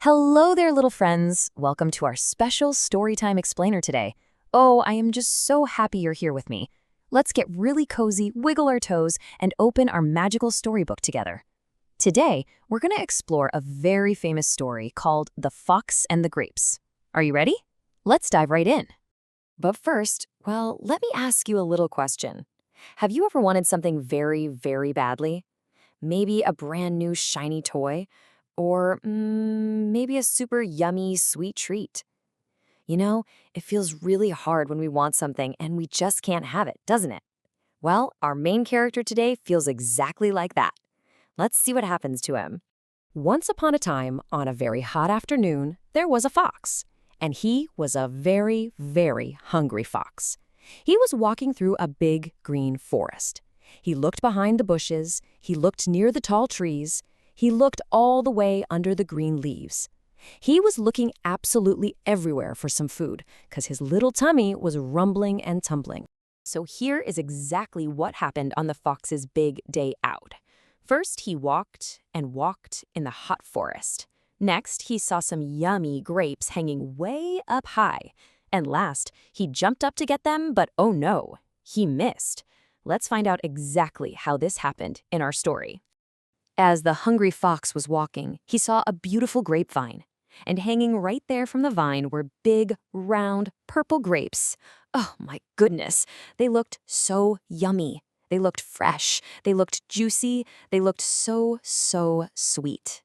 Hello there, little friends. Welcome to our special Storytime Explainer today. Oh, I am just so happy you're here with me. Let's get really cozy, wiggle our toes, and open our magical storybook together. Today, we're going to explore a very famous story called The Fox and the Grapes. Are you ready? Let's dive right in. But first, let me ask you a little question. Have you ever wanted something very, very badly? Maybe a brand new shiny toy? Or maybe a super yummy, sweet treat. You know, it feels really hard when we want something and we just can't have it, doesn't it? Well, our main character today feels exactly like that. Let's see what happens to him. Once upon a time, on a very hot afternoon, there was a fox. And he was a very, very hungry fox. He was walking through a big green forest. He looked behind the bushes. He looked near the tall trees. He looked all the way under the green leaves. He was looking absolutely everywhere for some food, because his little tummy was rumbling and tumbling. So here is exactly what happened on the fox's big day out. First, he walked and walked in the hot forest. Next, he saw some yummy grapes hanging way up high. And last, he jumped up to get them, but oh no, he missed. Let's find out exactly how this happened in our story. As the hungry fox was walking, he saw a beautiful grapevine. And hanging right there from the vine were big, round, purple grapes. Oh my goodness, they looked so yummy. They looked fresh, they looked juicy, they looked so sweet.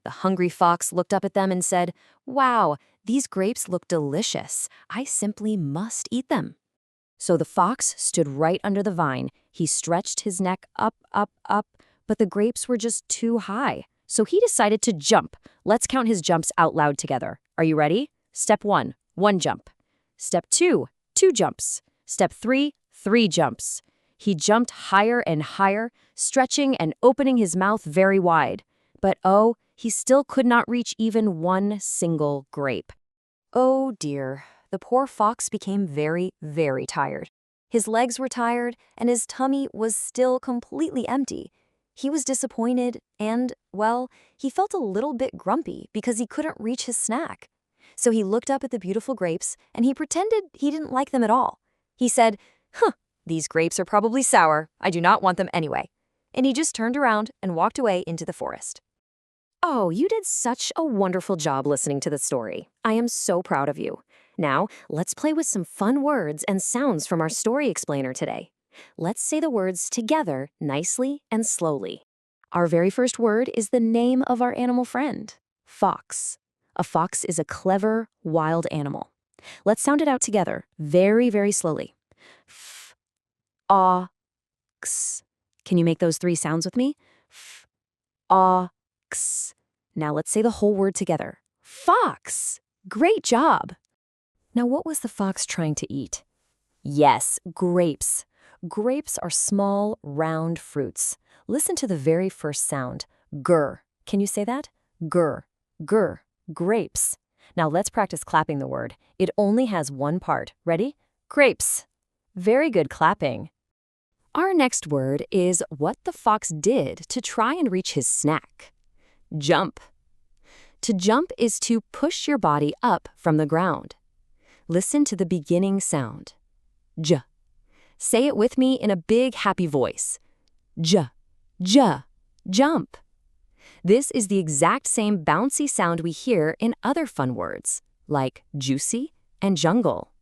The hungry fox looked up at them and said, "Wow, these grapes look delicious. I simply must eat them." So the fox stood right under the vine. He stretched his neck up, but the grapes were just too high. So he decided to jump. Let's count his jumps out loud together. Are you ready? Step 1, 1 jump. Step 2, 2 jumps. Step 3, 3 jumps. He jumped higher and higher, stretching and opening his mouth very wide. But oh, he still could not reach even one single grape. Oh dear, the poor fox became very, very tired. His legs were tired, and his tummy was still completely empty. He was disappointed and, he felt a little bit grumpy because he couldn't reach his snack. So he looked up at the beautiful grapes and he pretended he didn't like them at all. He said, "These grapes are probably sour. I do not want them anyway." And he just turned around and walked away into the forest. Oh, you did such a wonderful job listening to the story. I am so proud of you. Now, let's play with some fun words and sounds from our story explainer today. Let's say the words together nicely and slowly. Our very first word is the name of our animal friend, fox. A fox is a clever, wild animal. Let's sound it out together, very, very slowly. F, A, X. Can you make those 3 sounds with me? F, A, X. Now let's say the whole word together. Fox! Great job! Now what was the fox trying to eat? Yes, grapes. Grapes are small, round fruits. Listen to the very first sound, grr. Can you say that? Grr, grr, grapes. Now let's practice clapping the word. It only has one part. Ready? Grapes. Very good clapping. Our next word is what the fox did to try and reach his snack. Jump. To jump is to push your body up from the ground. Listen to the beginning sound. J. Say it with me in a big, happy voice. J, j, jump. This is the exact same bouncy sound we hear in other fun words, like juicy and jungle.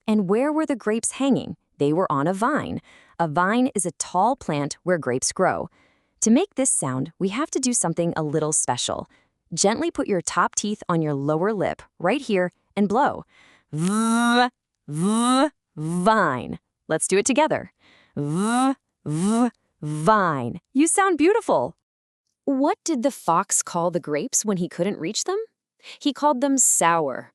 And where were the grapes hanging? They were on a vine. A vine is a tall plant where grapes grow. To make this sound, we have to do something a little special. Gently put your top teeth on your lower lip, right here, and blow. V, v, vine. Let's do it together. V, v, vine. You sound beautiful. What did the fox call the grapes when he couldn't reach them? He called them sour.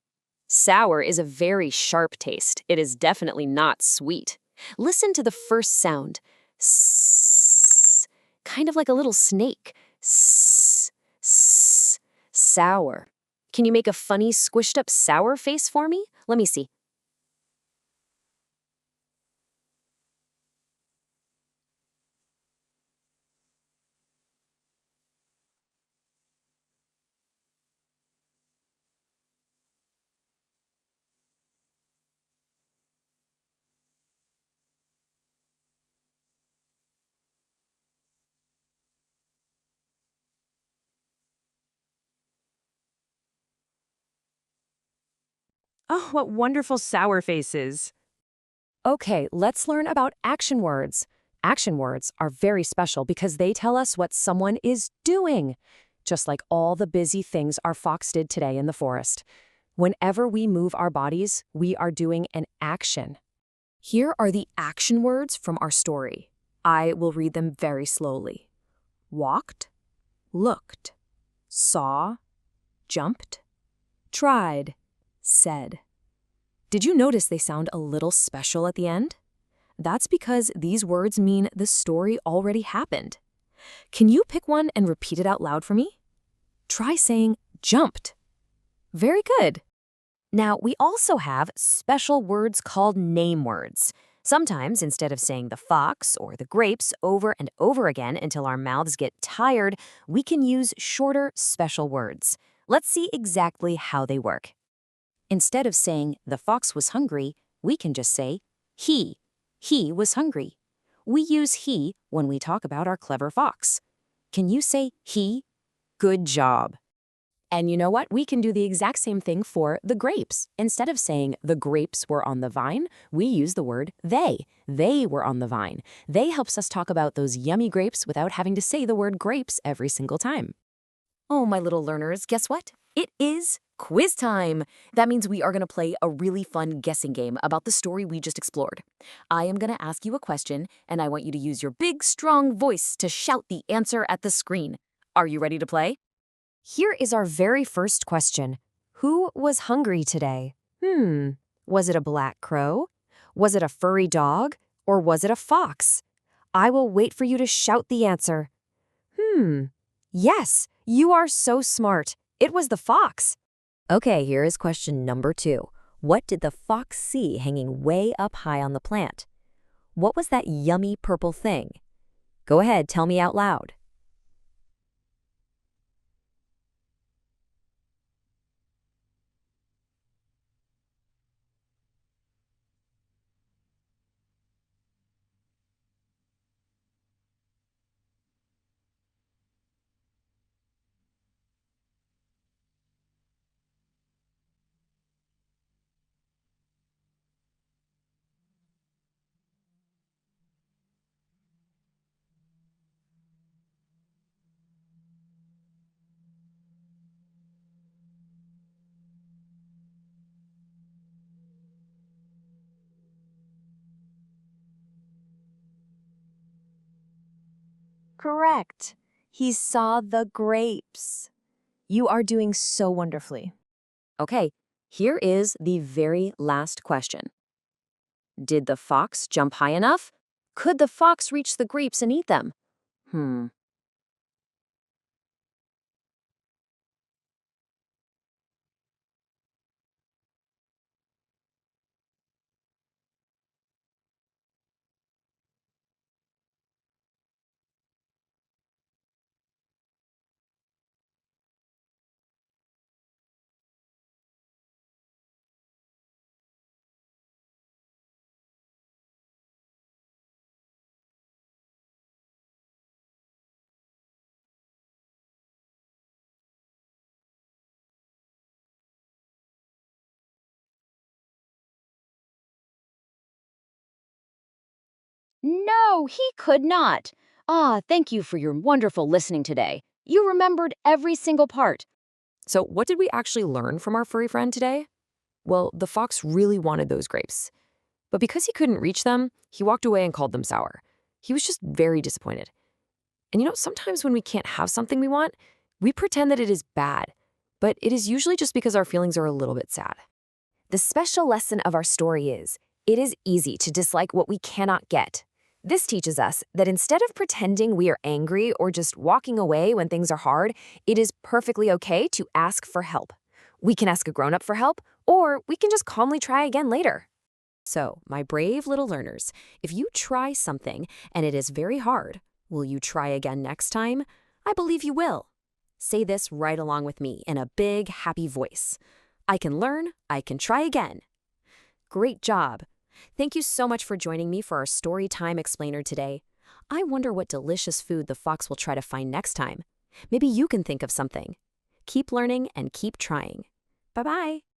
Sour is a very sharp taste. It is definitely not sweet. Listen to the first sound. S, kind of like a little snake. S, s, sour. Can you make a funny squished up sour face for me? Let me see. Oh, what wonderful sour faces. Okay, let's learn about action words. Action words are very special because they tell us what someone is doing, just like all the busy things our fox did today in the forest. Whenever we move our bodies, we are doing an action. Here are the action words from our story. I will read them very slowly. Walked, looked, saw, jumped, tried, said. Did you notice they sound a little special at the end? That's because these words mean the story already happened. Can you pick one and repeat it out loud for me? Try saying jumped. Very good. Now, we also have special words called name words. Sometimes, instead of saying the fox or the grapes over and over again until our mouths get tired, we can use shorter, special words. Let's see exactly how they work. Instead of saying the fox was hungry, we can just say he. He was hungry. We use he when we talk about our clever fox. Can you say he? Good job. And you know what? We can do the exact same thing for the grapes. Instead of saying the grapes were on the vine, we use the word they. They were on the vine. They helps us talk about those yummy grapes without having to say the word grapes every single time. Oh, my little learners, guess what? It is quiz time. That means we are going to play a really fun guessing game about the story we just explored. I am going to ask you a question, and I want you to use your big, strong voice to shout the answer at the screen. Are you ready to play? Here is our very first question. Who was hungry today? Was it a black crow? Was it a furry dog? Or was it a fox? I will wait for you to shout the answer. Yes, you are so smart. It was the fox. Okay, here is question number 2. What did the fox see hanging way up high on the plant? What was that yummy purple thing? Go ahead, tell me out loud. Correct. He saw the grapes. You are doing so wonderfully. Okay, here is the very last question. Did the fox jump high enough? Could the fox reach the grapes and eat them? No, he could not. Ah, thank you for your wonderful listening today. You remembered every single part. So what did we actually learn from our furry friend today? Well, the fox really wanted those grapes. But because he couldn't reach them, he walked away and called them sour. He was just very disappointed. And sometimes when we can't have something we want, we pretend that it is bad. But it is usually just because our feelings are a little bit sad. The special lesson of our story is, it is easy to dislike what we cannot get. This teaches us that instead of pretending we are angry or just walking away when things are hard, it is perfectly okay to ask for help. We can ask a grown-up for help, or we can just calmly try again later. So, my brave little learners, if you try something and it is very hard, will you try again next time? I believe you will. Say this right along with me in a big, happy voice. I can learn, I can try again. Great job. Thank you so much for joining me for our story time explainer today. I wonder what delicious food the fox will try to find next time. Maybe you can think of something. Keep learning and keep trying. Bye-bye.